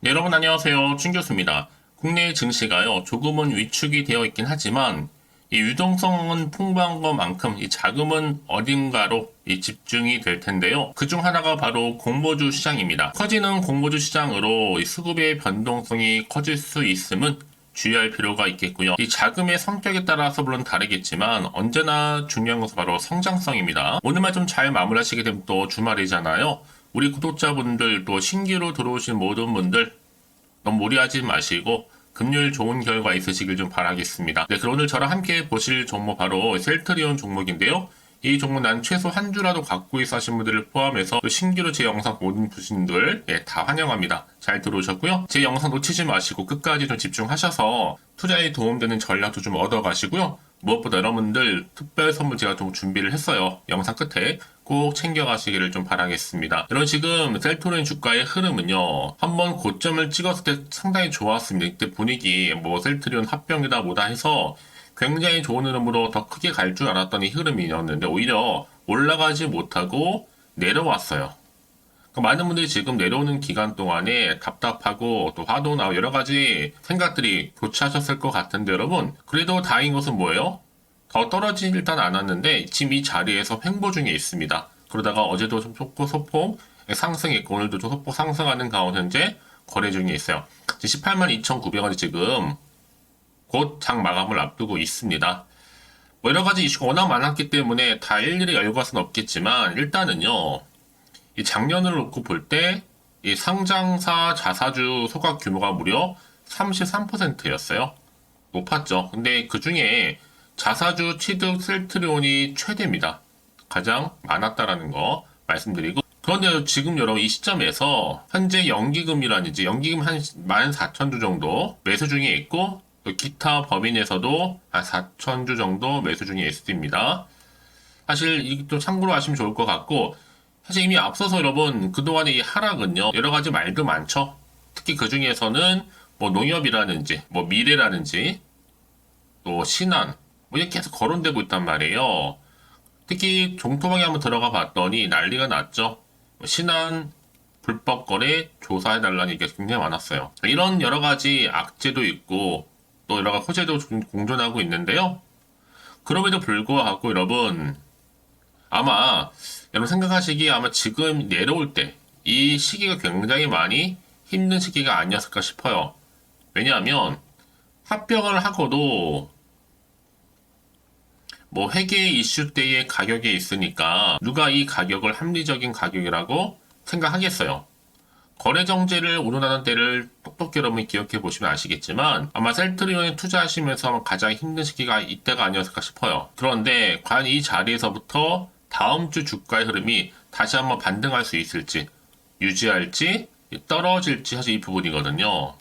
네, 여러분 안녕하세요. 춘 교수입니다. 국내 증시가요, 조금은 위축이 되어 있긴 하지만 이 유동성은 풍부한 것만큼 이 자금은 어딘가로 이 집중이 될 텐데요. 그중 하나가 바로 공모주 시장입니다. 커지는 공모주 시장으로 이 수급의 변동성이 커질 수 있음은 주의할 필요가 있겠고요. 이 자금의 성격에 따라서 물론 다르겠지만 언제나 중요한 것은 바로 성장성입니다. 오늘만 좀 잘 마무리하시게 되면 또 주말이잖아요. 우리 구독자분들 또 신규로 들어오신 모든 분들 너무 무리하지 마시고 금요일 좋은 결과 있으시길 좀 바라겠습니다. 네, 그럼 오늘 저랑 함께 보실 종목 바로 셀트리온 종목인데요. 이 종목 난 최소 한 주라도 갖고 있어 하신 분들을 포함해서 또 신규로 제 영상 보는 분들 다 환영합니다. 잘 들어오셨고요. 제 영상 놓치지 마시고 끝까지 좀 집중하셔서 투자에 도움되는 전략도 좀 얻어가시고요. 무엇보다 여러분들 특별 선물 제가 좀 준비를 했어요. 영상 끝에 꼭 챙겨가시기를 좀 바라겠습니다. 여러분 지금 셀트리온 주가의 흐름은요. 한번 고점을 찍었을 때 상당히 좋았습니다. 이때 분위기 셀트리온 합병이다 뭐다 해서 굉장히 좋은 흐름으로 더 크게 갈 줄 알았더니 흐름이었는데 오히려 올라가지 못하고 내려왔어요. 그러니까 많은 분들이 지금 내려오는 기간 동안에 답답하고 또 화도 나고 여러 가지 생각들이 교차하셨을 것 같은데 여러분 그래도 다행인 것은 뭐예요? 더 떨어지진 일단 않았는데 지금 이 자리에서 횡보 중에 있습니다. 그러다가 어제도 좀 소폭 상승했고 오늘도 좀 소폭 상승하는 가운데 현재 거래 중에 있어요. 18만 2,900원이 지금 곧 장 마감을 앞두고 있습니다. 여러 가지 이슈가 워낙 많았기 때문에 다 일일이 열고 갈 수는 없겠지만 일단은요. 이 작년을 놓고 볼 때 이 상장사 자사주 소각 규모가 무려 33%였어요. 높았죠. 근데 그 중에 자사주 취득 셀트리온이 최대입니다. 가장 많았다라는 거 말씀드리고 그런데 지금 여러분 이 시점에서 현재 연기금이라든지 연기금 한 14,000주 정도 매수 중에 있고 또 기타 법인에서도 한 4,000주 정도 매수 중에 있습니다. 사실 이것도 참고로 하시면 좋을 것 같고 사실 이미 앞서서 여러분 그동안의 이 하락은요 여러 가지 말도 많죠. 특히 그 중에서는 농협이라든지 미래라든지 또 신한 이렇게 계속 거론되고 있단 말이에요. 특히 종토방에 한번 들어가 봤더니 난리가 났죠. 신한 불법 거래 조사해달라는 얘기가 굉장히 많았어요. 이런 여러 가지 악재도 있고 또 여러 가지 호재도 공존하고 있는데요. 그럼에도 불구하고 여러분 아마 여러분 생각하시기에 아마 지금 내려올 때 이 시기가 굉장히 많이 힘든 시기가 아니었을까 싶어요. 왜냐하면 합병을 하고도 회계 이슈 때의 가격에 있으니까 누가 이 가격을 합리적인 가격이라고 생각하겠어요. 거래 정제를 운운하는 때를 똑똑히 여러분이 기억해 보시면 아시겠지만 아마 셀트리온에 투자하시면서 가장 힘든 시기가 이때가 아니었을까 싶어요. 그런데 과연 이 자리에서부터 다음 주 주가의 흐름이 다시 한번 반등할 수 있을지 유지할지 떨어질지 사실 이 부분이거든요.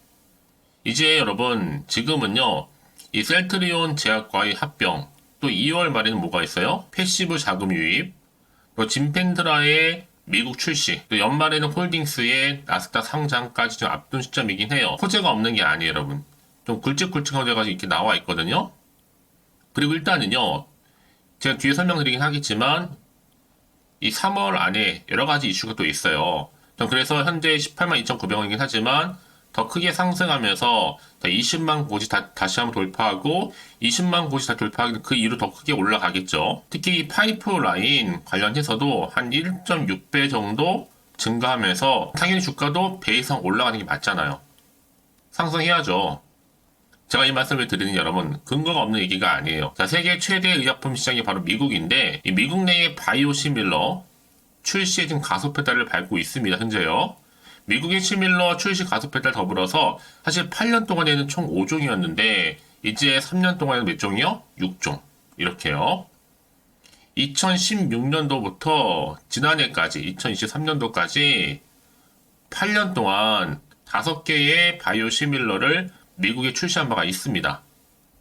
이제 여러분 지금은요 이 셀트리온 제약과의 합병 또 2월 말에는 뭐가 있어요? 패시브 자금 유입 또 진펜드라의 미국 출시 또 연말에는 홀딩스의 나스닥 상장까지 좀 앞둔 시점이긴 해요. 호재가 없는 게 아니에요 여러분. 좀 굵직굵직한 호재가 이렇게 나와 있거든요. 그리고 일단은요 제가 뒤에 설명드리긴 하겠지만 이 3월 안에 여러 가지 이슈가 또 있어요. 그래서 현재 18만 2,900원이긴 하지만 더 크게 상승하면서 20만 고지 다시 한번 돌파하고 20만 고지 다 돌파하기 그 이후로 더 크게 올라가겠죠. 특히 파이프라인 관련해서도 한 1.6배 정도 증가하면서 당연히 주가도 배 이상 올라가는 게 맞잖아요. 상승해야죠. 제가 이 말씀을 드리는 여러분 근거가 없는 얘기가 아니에요. 자, 세계 최대 의약품 시장이 바로 미국인데 이 미국 내의 바이오시밀러 출시에 지금 가속 페달을 밟고 있습니다. 현재요. 미국의 시밀러 출시 가속 페달 더불어서 사실 8년 동안에는 총 5종이었는데 이제 3년 동안에는 몇 종이요? 6종. 이렇게요. 2016년도부터 지난해까지 2023년도까지 8년 동안 5개의 바이오 시밀러를 미국에 출시한 바가 있습니다.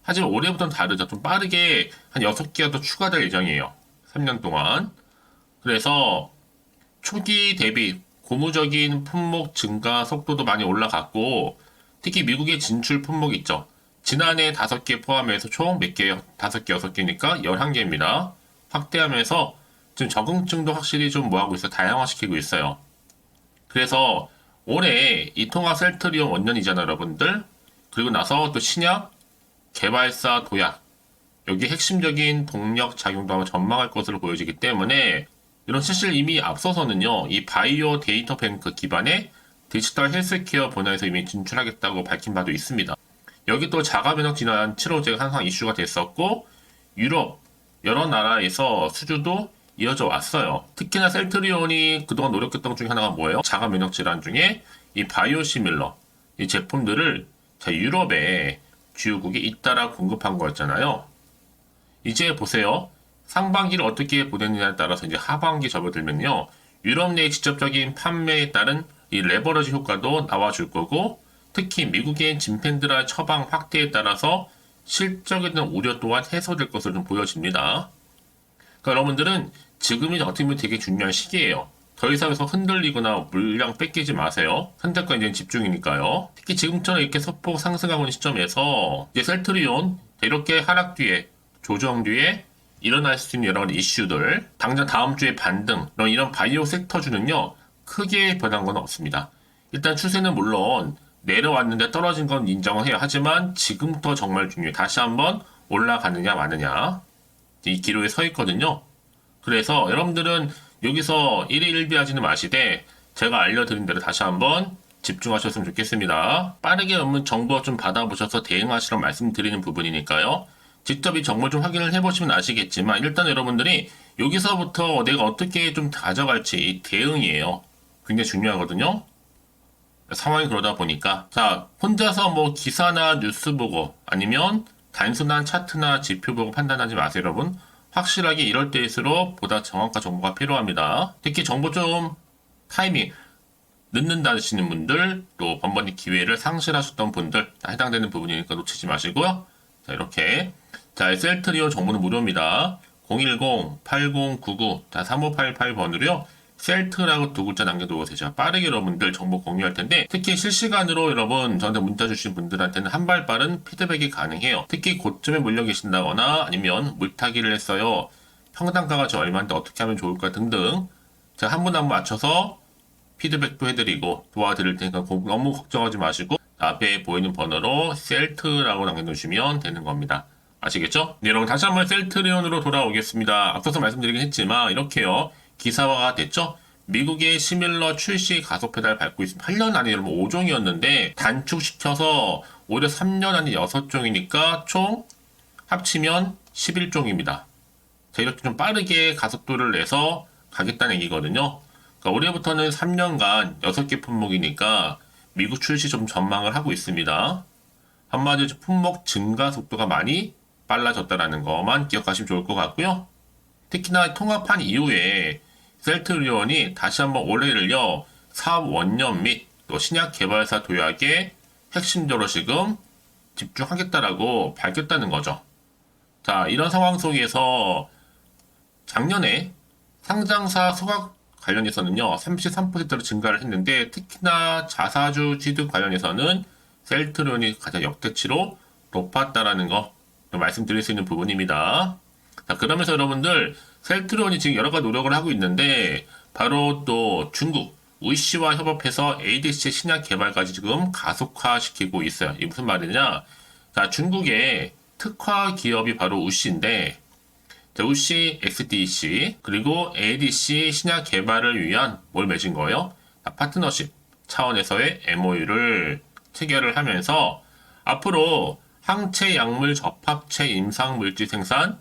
하지만 올해부터는 다르죠. 좀 빠르게 한 6개가 더 추가될 예정이에요. 3년 동안. 그래서 초기 대비 고무적인 품목 증가 속도도 많이 올라갔고 특히 미국의 진출 품목 있죠. 지난해 5개 포함해서 총 몇 개요? 5개, 6개니까 11개입니다. 확대하면서 지금 적응증도 확실히 좀 뭐하고 있어요? 다양화시키고 있어요. 그래서 올해 이 통합 셀트리온 원년이잖아요, 여러분들. 그리고 나서 또 신약, 개발사 도약, 여기 핵심적인 동력 작용도 한번 전망할 것으로 보여지기 때문에 이런 사실 이미 앞서서는요, 이 바이오 데이터 뱅크 기반의 디지털 헬스케어 분야에서 이미 진출하겠다고 밝힌 바도 있습니다. 여기 또 자가 면역 진화 치료제가 항상 이슈가 됐었고, 유럽 여러 나라에서 수주도 이어져 왔어요. 특히나 셀트리온이 그동안 노력했던 것 중에 하나가 뭐예요? 자가 면역 질환 중에 이 바이오시밀러 이 제품들을 유럽의 주요국에 잇따라 공급한 거였잖아요. 이제 보세요. 상반기를 어떻게 보냈느냐에 따라서 이제 하반기 접어들면요. 유럽 내 직접적인 판매에 따른 이 레버러지 효과도 나와줄 거고, 특히 미국의 진펜드라 처방 확대에 따라서 실적에 대한 우려 또한 해소될 것으로 좀 보여집니다. 그러니까 여러분들은 지금이 어떻게 보면 되게 중요한 시기예요. 더 이상 해서 흔들리거나 물량 뺏기지 마세요. 선택과 이제 집중이니까요. 특히 지금처럼 이렇게 소폭 상승하고 있는 시점에서 이제 셀트리온 이렇게 하락 뒤에 조정 뒤에 일어날 수 있는 여러 가지 이슈들, 당장 다음 주에 반등, 이런 바이오 섹터주는요, 크게 변한 건 없습니다. 일단 추세는 물론 내려왔는데 떨어진 건 인정을 해요. 하지만 지금부터 정말 중요해요. 다시 한번 올라가느냐 마느냐. 이 기로에 서 있거든요. 그래서 여러분들은 여기서 1일 1비 하지는 마시되 제가 알려드린 대로 다시 한번 집중하셨으면 좋겠습니다. 빠르게 업무 정보 좀 받아보셔서 대응하시라고 말씀드리는 부분이니까요. 직접 이 정보 좀 확인을 해보시면 아시겠지만 일단 여러분들이 여기서부터 내가 어떻게 좀 가져갈지 이 대응이에요. 굉장히 중요하거든요. 상황이 그러다 보니까 자 혼자서 뭐 기사나 뉴스 보고 아니면 단순한 차트나 지표 보고 판단하지 마세요, 여러분. 확실하게 이럴 때일수록 보다 정확한 정보가 필요합니다. 특히 정보 좀 타이밍 늦는다 하시는 분들, 또 번번이 기회를 상실하셨던 분들 해당되는 부분이니까 놓치지 마시고요. 자, 이렇게 자, 셀트리온 정보는 무료입니다. 010-8099-3588번으로요. 셀트라고 두 글자 남겨두고 제가 빠르게 여러분들 정보 공유할 텐데, 특히 실시간으로 여러분 저한테 문자 주신 분들한테는 한 발 빠른 피드백이 가능해요. 특히 고점에 몰려 계신다거나 아니면 물타기를 했어요. 평단가가 저 얼마인데 어떻게 하면 좋을까 등등 제가 한 분 한 분 맞춰서 피드백도 해드리고 도와드릴 테니까 너무 걱정하지 마시고 앞에 보이는 번호로 셀트라고 남겨주시면 되는 겁니다. 아시겠죠? 네, 여러분 다시 한번 셀트리온으로 돌아오겠습니다. 앞서서 말씀드리긴 했지만 이렇게요. 기사화가 됐죠? 미국의 시밀러 출시 가속 페달 밟고 있습니다. 8년 안에 여러분 5종이었는데 단축시켜서 오히려 3년 안에 6종이니까 총 합치면 11종입니다. 자, 이렇게 좀 빠르게 가속도를 내서 가겠다는 얘기거든요. 그러니까 올해부터는 3년간 6개 품목이니까 미국 출시 좀 전망을 하고 있습니다. 한마디로 품목 증가 속도가 많이 빨라졌다는 것만 기억하시면 좋을 것 같고요. 특히나 통합한 이후에 셀트리온이 다시 한번 올해를요, 사업 원년 및 또 신약 개발사 도약에 핵심적으로 지금 집중하겠다라고 밝혔다는 거죠. 자, 이런 상황 속에서 작년에 상장사 소각 관련해서는요, 33%로 증가를 했는데, 특히나 자사주 취득 관련해서는 셀트리온이 가장 역대치로 높았다라는 거 말씀드릴 수 있는 부분입니다. 자, 그러면서 여러분들 셀트리온이 지금 여러 가지 노력을 하고 있는데 바로 또 중국 우이시와 협업해서 ADC 신약 개발까지 지금 가속화시키고 있어요. 이게 무슨 말이냐? 자, 중국의 특화 기업이 바로 우시인데 자, 우시 XDC 그리고 ADC 신약 개발을 위한 뭘 맺은 거예요? 자, 파트너십 차원에서의 MOU를 체결을 하면서 앞으로 항체 약물 접합체 임상 물질 생산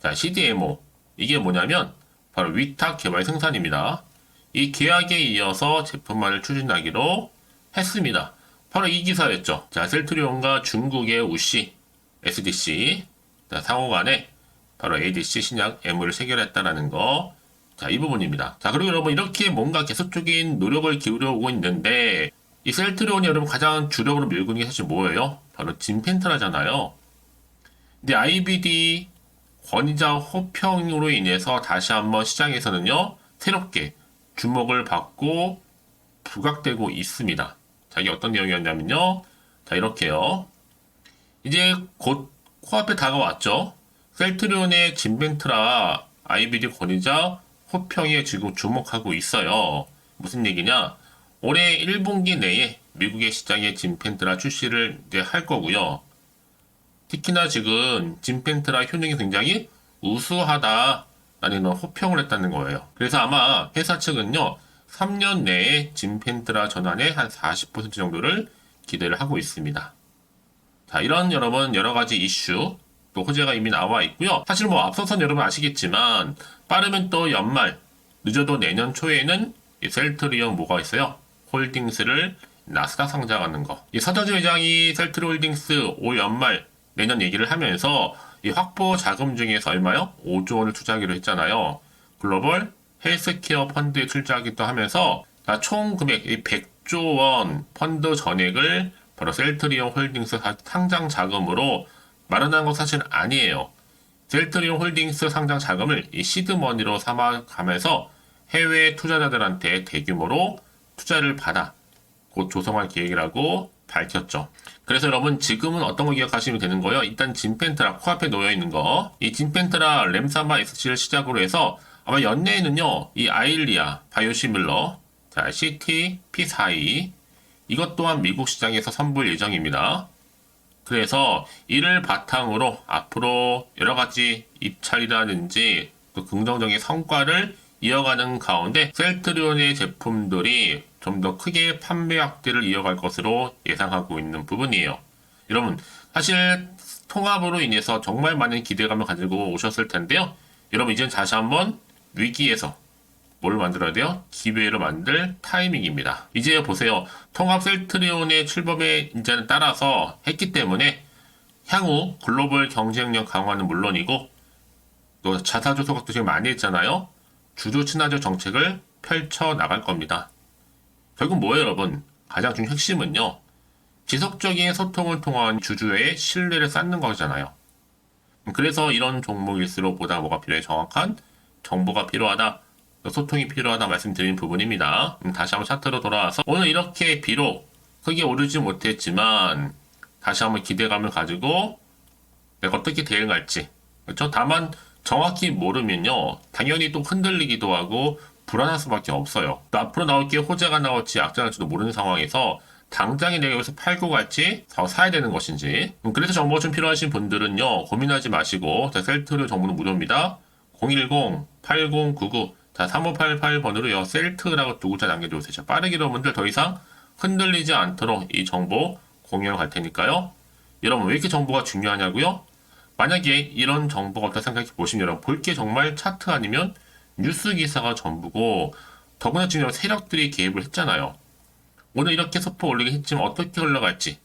자, CDMO. 이게 뭐냐면, 바로 위탁 개발 생산입니다. 이 계약에 이어서 제품만을 추진하기로 했습니다. 바로 이 기사였죠. 자, 셀트리온과 중국의 우시, SDC, 자, 상호 간에 바로 ADC 신약 MOU를 체결했다라는 거. 자, 이 부분입니다. 자, 그리고 여러분, 이렇게 뭔가 계속적인 노력을 기울여 오고 있는데, 이 셀트리온이 여러분 가장 주력으로 밀고 있는 게 사실 뭐예요? 바로 진펜트라잖아요. 근데 IBD 권위자 호평으로 인해서 다시 한번 시장에서는요, 새롭게 주목을 받고 부각되고 있습니다. 자, 이게 어떤 내용이었냐면요. 자, 이렇게요. 이제 곧 코앞에 다가왔죠. 셀트리온의 진벤트라 IBD 권위자 호평에 지금 주목하고 있어요. 무슨 얘기냐? 올해 1분기 내에 미국의 시장에 진펜트라 출시를 이제 할 거고요. 특히나 지금 진펜트라 효능이 굉장히 우수하다라는 그런 호평을 했다는 거예요. 그래서 아마 회사 측은요, 3년 내에 진펜트라 전환의 한 40% 정도를 기대를 하고 있습니다. 자, 이런 여러분 여러 가지 이슈 또 호재가 이미 나와 있고요. 사실 뭐 앞서선 여러분 아시겠지만 빠르면 또 연말, 늦어도 내년 초에는 이 셀트리온 뭐가 있어요? 홀딩스를 나스닥 상장하는 거. 이 서정진 회장이 셀트리 홀딩스 올 연말 내년 얘기를 하면서 이 확보 자금 중에서 얼마요? 5조 원을 투자하기로 했잖아요. 글로벌 헬스케어 펀드에 투자하기도 하면서 총 금액 100조 원 펀드 전액을 바로 셀트리온 홀딩스 상장 자금으로 마련한 건 사실 아니에요. 셀트리온 홀딩스 상장 자금을 이 시드머니로 삼아가면서 해외 투자자들한테 대규모로 투자를 받아 곧 조성할 계획이라고 밝혔죠. 그래서 여러분 지금은 어떤 거 기억하시면 되는 거예요? 일단 진펜트라 코앞에 놓여있는 거, 이 진펜트라 램사마 SC를 시작으로 해서 아마 연내에는요 이 아일리아 바이오시밀러 자 CT P42 이것 또한 미국 시장에서 선보일 예정입니다. 그래서 이를 바탕으로 앞으로 여러 가지 입찰이라든지 또 긍정적인 성과를 이어가는 가운데 셀트리온의 제품들이 좀 더 크게 판매 확대를 이어갈 것으로 예상하고 있는 부분이에요. 여러분, 사실 통합으로 인해서 정말 많은 기대감을 가지고 오셨을 텐데요. 여러분, 이제는 다시 한번 위기에서 뭘 만들어야 돼요? 기회를 만들 타이밍입니다. 이제 보세요. 통합 셀트리온의 출범에 이제는 따라서 했기 때문에 향후 글로벌 경쟁력 강화는 물론이고 또 자사주 소각도 지금 많이 했잖아요. 주주 친화적 정책을 펼쳐 나갈 겁니다. 결국 뭐예요, 여러분? 가장 중요한 핵심은요. 지속적인 소통을 통한 주주의 신뢰를 쌓는 거잖아요. 그래서 이런 종목일수록 보다 뭐가 필요해? 정확한 정보가 필요하다. 소통이 필요하다 말씀드린 부분입니다. 다시 한번 차트로 돌아와서 오늘 이렇게 비록 크게 오르지 못했지만 다시 한번 기대감을 가지고 내가 어떻게 대응할지 그렇죠? 다만 정확히 모르면요 당연히 또 흔들리기도 하고 불안할 수밖에 없어요. 또 앞으로 나올 게 호재가 나올지 악재가 나올지도 모르는 상황에서 당장에 내가 여기서 팔고 갈지 사야 되는 것인지 그래서 정보가 좀 필요하신 분들은요 고민하지 마시고 셀트리온 정보는 무료입니다. 010-8099 자, 3588번으로요, 셀트라고 두 글자 남겨주세요. 빠르게 여러분들 더 이상 흔들리지 않도록 이 정보 공유해 갈 테니까요. 여러분, 왜 이렇게 정보가 중요하냐고요? 만약에 이런 정보가 없다 생각해 보시면 여러분, 볼 게 정말 차트 아니면 뉴스 기사가 전부고, 더구나 지금 세력들이 개입을 했잖아요. 오늘 이렇게 소포 올리긴 했지만 어떻게 흘러갈지,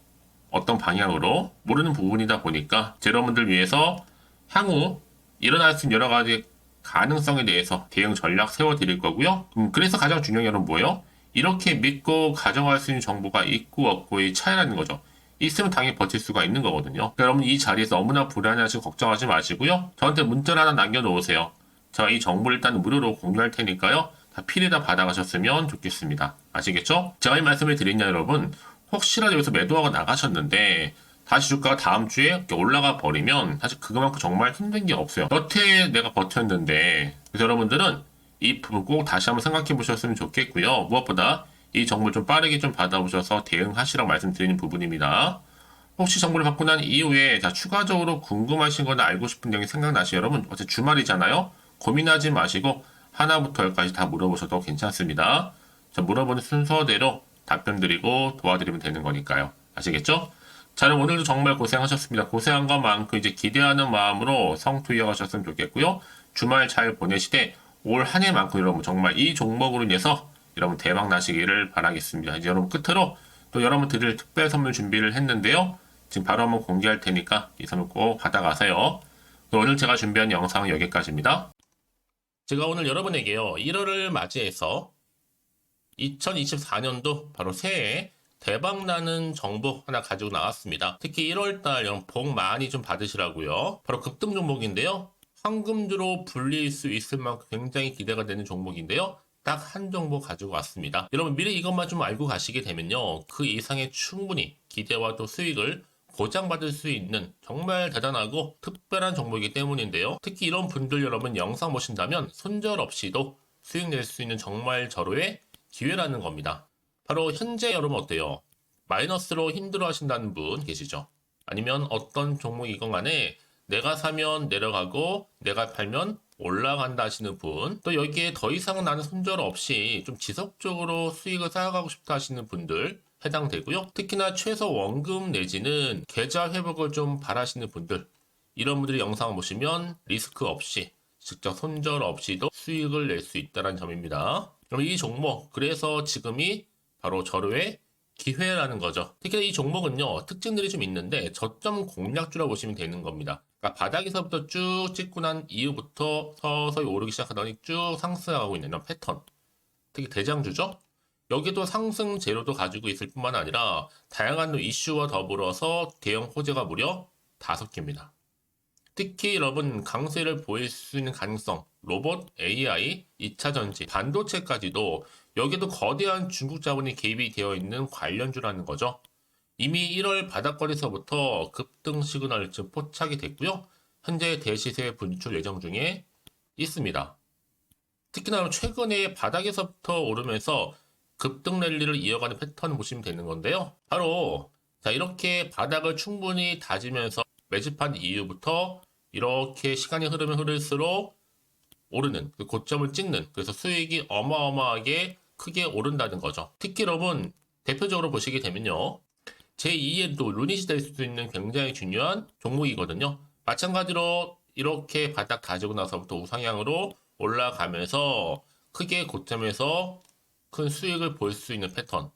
어떤 방향으로 모르는 부분이다 보니까, 여러분들 위해서 향후 일어날 수 있는 여러 가지 가능성에 대해서 대응 전략 세워드릴 거고요. 그래서 가장 중요한 건 뭐예요? 이렇게 믿고 가져갈 수 있는 정보가 있고 없고의 차이라는 거죠. 있으면 당연히 버틸 수가 있는 거거든요. 그러니까 여러분 이 자리에서 너무나 불안해하시고 걱정하지 마시고요. 저한테 문자를 하나 남겨놓으세요. 제가 이 정보를 일단 무료로 공유할 테니까요. 다 필요다 받아가셨으면 좋겠습니다. 아시겠죠? 제가 이 말씀을 드리냐 여러분 혹시라도 여기서 매도하고 나가셨는데 다시 주가가 다음 주에 이렇게 올라가 버리면 사실 그거만큼 정말 힘든 게 없어요. 여태 내가 버텼는데 그래서 여러분들은 이 부분 꼭 다시 한번 생각해 보셨으면 좋겠고요. 무엇보다 이 정보를 좀 빠르게 좀 받아보셔서 대응하시라고 말씀드리는 부분입니다. 혹시 정보를 받고 난 이후에 추가적으로 궁금하신 거나 알고 싶은 내용이 생각나시면 여러분 어제 주말이잖아요. 고민하지 마시고 하나부터 열까지 다 물어보셔도 괜찮습니다. 물어보는 순서대로 답변 드리고 도와드리면 되는 거니까요. 아시겠죠? 자, 그럼 오늘도 정말 고생하셨습니다. 고생한 것만큼 이제 기대하는 마음으로 성투 이어가셨으면 좋겠고요. 주말 잘 보내시되 올 한 해만큼 여러분 정말 이 종목으로 인해서 여러분 대박 나시기를 바라겠습니다. 이제 여러분 끝으로 또 여러분 드릴 특별 선물 준비를 했는데요. 지금 바로 한번 공개할 테니까 이 선물 꼭 받아가세요. 또 오늘 제가 준비한 영상은 여기까지입니다. 제가 오늘 여러분에게요. 1월을 맞이해서 2024년도 바로 새해 대박나는 정보 하나 가지고 나왔습니다. 특히 1월달 복 많이 좀 받으시라고요. 바로 급등 종목인데요. 황금주로 불릴 수 있을 만큼 굉장히 기대가 되는 종목인데요. 딱 한 종목 가지고 왔습니다. 여러분 미리 이것만 좀 알고 가시게 되면요. 그 이상의 충분히 기대와 또 수익을 보장받을 수 있는 정말 대단하고 특별한 종목이기 때문인데요. 특히 이런 분들 여러분 영상 보신다면 손절 없이도 수익 낼 수 있는 정말 절호의 기회라는 겁니다. 바로 현재 여러분 어때요? 마이너스로 힘들어 하신다는 분 계시죠? 아니면 어떤 종목이건 간에 내가 사면 내려가고 내가 팔면 올라간다 하시는 분, 또 여기에 더 이상 나는 손절 없이 좀 지속적으로 수익을 쌓아가고 싶다 하시는 분들 해당되고요. 특히나 최소 원금 내지는 계좌 회복을 좀 바라시는 분들, 이런 분들이 영상을 보시면 리스크 없이 직접 손절 없이도 수익을 낼 수 있다는 점입니다. 그럼 이 종목, 그래서 지금이 바로 절호의 기회라는 거죠. 특히 이 종목은요, 특징들이 좀 있는데 저점 공략주라고 보시면 되는 겁니다. 그러니까 바닥에서부터 쭉 찍고 난 이후부터 서서히 오르기 시작하더니 쭉 상승하고 있는 이런 패턴. 특히 대장주죠. 여기도 상승 재료도 가지고 있을 뿐만 아니라 다양한 이슈와 더불어서 대형 호재가 무려 5개입니다. 특히 여러분 강세를 보일 수 있는 가능성, 로봇, AI, 2차 전지, 반도체까지도 여기도 거대한 중국 자본이 개입이 되어 있는 관련주라는 거죠. 이미 1월 바닥거리서부터 급등 시그널 즉 포착이 됐고요. 현재 대시세 분출 예정 중에 있습니다. 특히나 최근에 바닥에서부터 오르면서 급등 랠리를 이어가는 패턴을 보시면 되는 건데요. 바로 자 이렇게 바닥을 충분히 다지면서 매집한 이후부터 이렇게 시간이 흐르면 흐를수록 오르는 그 고점을 찍는, 그래서 수익이 어마어마하게 크게 오른다는 거죠. 특히 여러분 대표적으로 보시게 되면요, 제2의 또 루닛이 될 수도 있는 굉장히 중요한 종목이거든요. 마찬가지로 이렇게 바닥 다지고 나서부터 우상향으로 올라가면서 크게 고점에서 큰 수익을 볼 수 있는 패턴.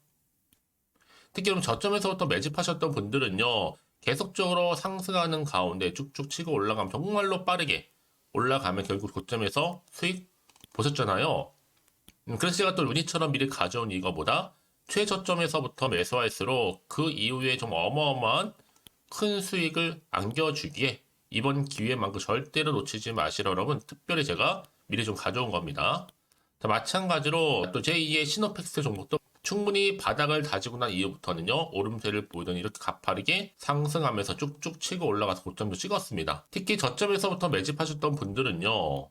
특히 그럼 저점에서부터 매집하셨던 분들은요, 계속적으로 상승하는 가운데 쭉쭉 치고 올라가면 정말로 빠르게 올라가면 결국 고점에서 수익 보셨잖아요. 그래서 제가 또 루니처럼 미리 가져온 이거보다 최저점에서부터 매수할수록 그 이후에 좀 어마어마한 큰 수익을 안겨주기에 이번 기회만큼 절대로 놓치지 마시라 여러분, 특별히 제가 미리 좀 가져온 겁니다. 자, 마찬가지로 또 제2의 시노팩스 종목도 충분히 바닥을 다지고 난 이후부터는요, 오름세를 보이던 이렇게 가파르게 상승하면서 쭉쭉 치고 올라가서 고점도 찍었습니다. 특히 저점에서부터 매집하셨던 분들은요,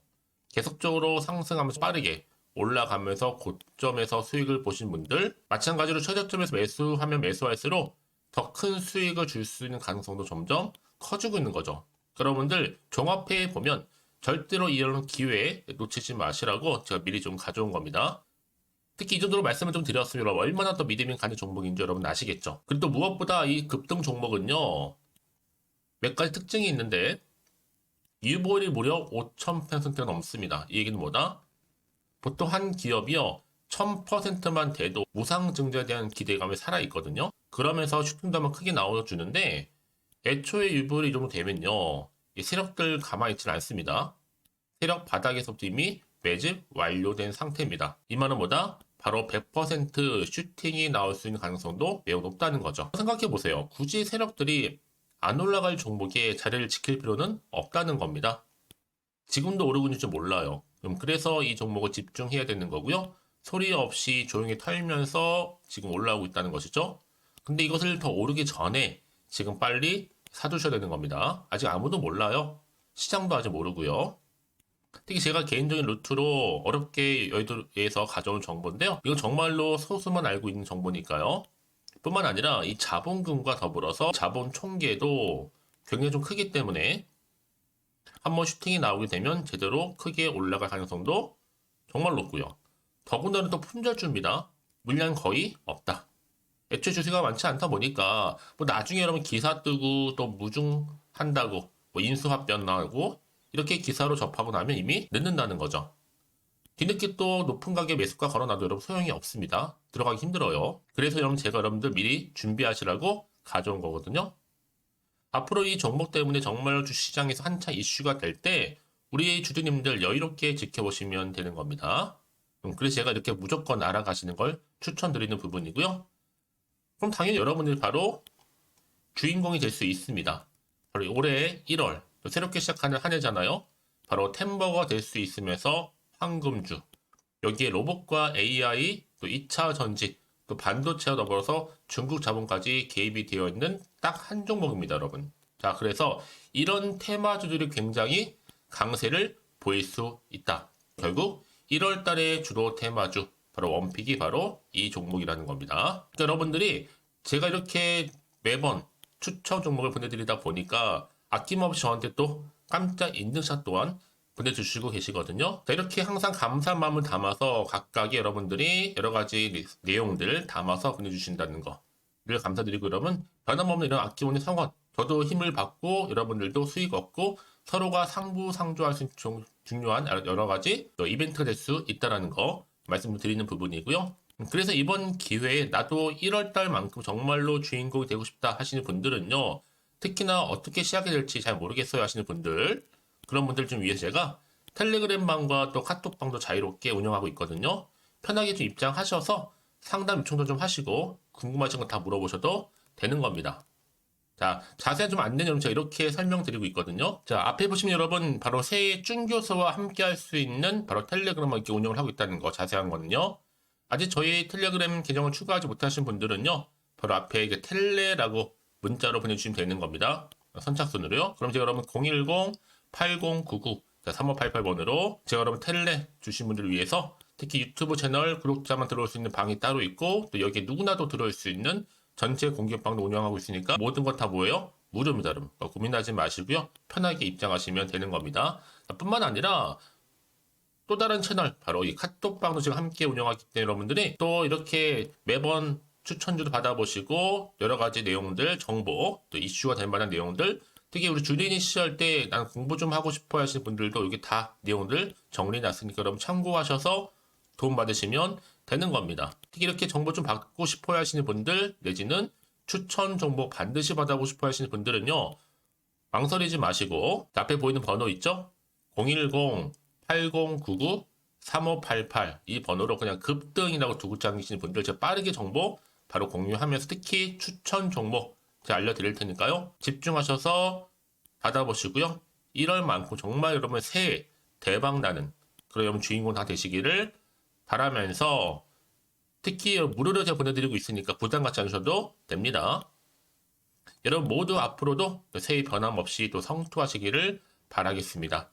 계속적으로 상승하면서 빠르게 올라가면서 고점에서 수익을 보신 분들, 마찬가지로 최저점에서 매수하면 매수할수록 더 큰 수익을 줄 수 있는 가능성도 점점 커지고 있는 거죠. 여러분들 종합해 보면 절대로 이런 기회에 놓치지 마시라고 제가 미리 좀 가져온 겁니다. 특히 이 정도로 말씀을 좀 드렸으면 여러분 얼마나 더 믿음이 가는 종목인지 여러분 아시겠죠? 그리고 또 무엇보다 이 급등 종목은요, 몇 가지 특징이 있는데 유보율이 무려 5,000%가 넘습니다. 이 얘기는 뭐다? 보통 한 기업이요 1000%만 돼도 무상증자에 대한 기대감이 살아있거든요. 그러면서 슈팅도 한번 크게 나와주는데 애초에 유보율이 이 정도 되면요, 이 세력들 가만히 있지는 않습니다. 세력 바닥에서부터 이미 매집 완료된 상태입니다. 이 말은 뭐다? 바로 100% 슈팅이 나올 수 있는 가능성도 매우 높다는 거죠. 생각해보세요. 굳이 세력들이 안 올라갈 종목에 자리를 지킬 필요는 없다는 겁니다. 지금도 오르고 있는지 몰라요. 그래서 이 종목을 집중해야 되는 거고요. 소리 없이 조용히 털면서 지금 올라오고 있다는 것이죠. 근데 이것을 더 오르기 전에 지금 빨리 사두셔야 되는 겁니다. 아직 아무도 몰라요. 시장도 아직 모르고요. 특히 제가 개인적인 루트로 어렵게 여의도에서 가져온 정보인데요. 이건 정말로 소수만 알고 있는 정보니까요. 뿐만 아니라 이 자본금과 더불어서 자본 총계도 굉장히 좀 크기 때문에 한번 슈팅이 나오게 되면 제대로 크게 올라갈 가능성도 정말 높고요. 더군다나 또 품절주입니다. 물량 거의 없다. 애초에 주식가 많지 않다 보니까 뭐 나중에 여러분 기사 뜨고 또 무중한다고 뭐 인수합병 나고 이렇게 기사로 접하고 나면 이미 늦는다는 거죠. 뒤늦게 또 높은 가격 매수가 걸어놔도 여러분 소용이 없습니다. 들어가기 힘들어요. 그래서 여러분 제가 여러분들 미리 준비하시라고 가져온 거거든요. 앞으로 이 종목 때문에 정말 주시장에서 한차 이슈가 될 때 우리 주주님들 여유롭게 지켜보시면 되는 겁니다. 그래서 제가 이렇게 무조건 알아가시는 걸 추천드리는 부분이고요. 그럼 당연히 여러분들이 바로 주인공이 될 수 있습니다. 바로 올해 1월 새롭게 시작하는 한 해잖아요. 바로 템버가 될 수 있으면서 황금주, 여기에 로봇과 AI, 또 2차 전지, 또 반도체와 더불어서 중국 자본까지 개입이 되어 있는 딱 한 종목입니다, 여러분. 자, 그래서 이런 테마주들이 굉장히 강세를 보일 수 있다. 결국 1월 달에 주로 테마주, 바로 원픽이 바로 이 종목이라는 겁니다. 그러니까 여러분들이 제가 이렇게 매번 추천 종목을 보내드리다 보니까 아낌없이 저한테 또 깜짝 인증샷 또한 보내주시고 계시거든요. 자, 이렇게 항상 감사한 마음을 담아서 각각의 여러분들이 여러 가지 내용들 담아서 보내주신다는 거를 감사드리고, 여러분 변함없는 이런 아낌없는 성원, 저도 힘을 받고 여러분들도 수익 얻고 서로가 상부상조할 수 있는 중요한 여러 가지 이벤트가 될 수 있다는 거 말씀드리는 부분이고요. 그래서 이번 기회에 나도 1월달만큼 정말로 주인공이 되고 싶다 하시는 분들은요, 특히나 어떻게 시작이 될지 잘 모르겠어요 하시는 분들, 그런 분들 좀 위해서 제가 텔레그램방과 또 카톡방도 자유롭게 운영하고 있거든요. 편하게 좀 입장하셔서 상담 요청도 좀 하시고 궁금하신 거 다 물어보셔도 되는 겁니다. 자, 자세한 좀 안내는 제가 이렇게 설명드리고 있거든요. 자, 앞에 보시면 여러분 바로 새해 쭌교수와 함께 할 수 있는 바로 텔레그램을 이렇게 운영을 하고 있다는 거, 자세한 거는요. 아직 저희 텔레그램 계정을 추가하지 못하신 분들은요, 바로 앞에 이게 텔레라고 문자로 보내주시면 되는 겁니다. 선착순으로요. 그럼 제가 여러분 010-8099-3588번으로 제가 여러분 텔레 주신 분들을 위해서 특히 유튜브 채널 구독자만 들어올 수 있는 방이 따로 있고, 또 여기에 누구나도 들어올 수 있는 전체 공개방도 운영하고 있으니까 모든 것 다 뭐예요? 무료입니다, 여러분. 고민하지 마시고요. 편하게 입장하시면 되는 겁니다. 뿐만 아니라 또 다른 채널, 바로 이 카톡방도 지금 함께 운영하기 때문에 여러분들이 또 이렇게 매번 추천주도 받아보시고 여러 가지 내용들, 정보, 또 이슈가 될 만한 내용들, 특히 우리 주린이 시절 때 난 공부 좀 하고 싶어 하시는 분들도 여기 다 내용들 정리해놨으니까 여러분 참고하셔서 도움 받으시면 되는 겁니다. 특히 이렇게 정보 좀 받고 싶어 하시는 분들, 내지는 추천 정보 반드시 받아보고 싶어 하시는 분들은요, 망설이지 마시고 앞에 보이는 번호 있죠? 010-8099-3588 이 번호로 그냥 급등이라고 두고 당기시는 분들 제가 빠르게 정보 바로 공유하면서 특히 추천 종목 제가 알려드릴 테니까요. 집중하셔서 받아보시고요. 1월만큼 정말 여러분 새해 대박나는 그런 여러분 주인공 다 되시기를 바라면서, 특히 무료로 제가 보내드리고 있으니까 부담 갖지 않으셔도 됩니다. 여러분 모두 앞으로도 새해 변함없이 또 성투하시기를 바라겠습니다.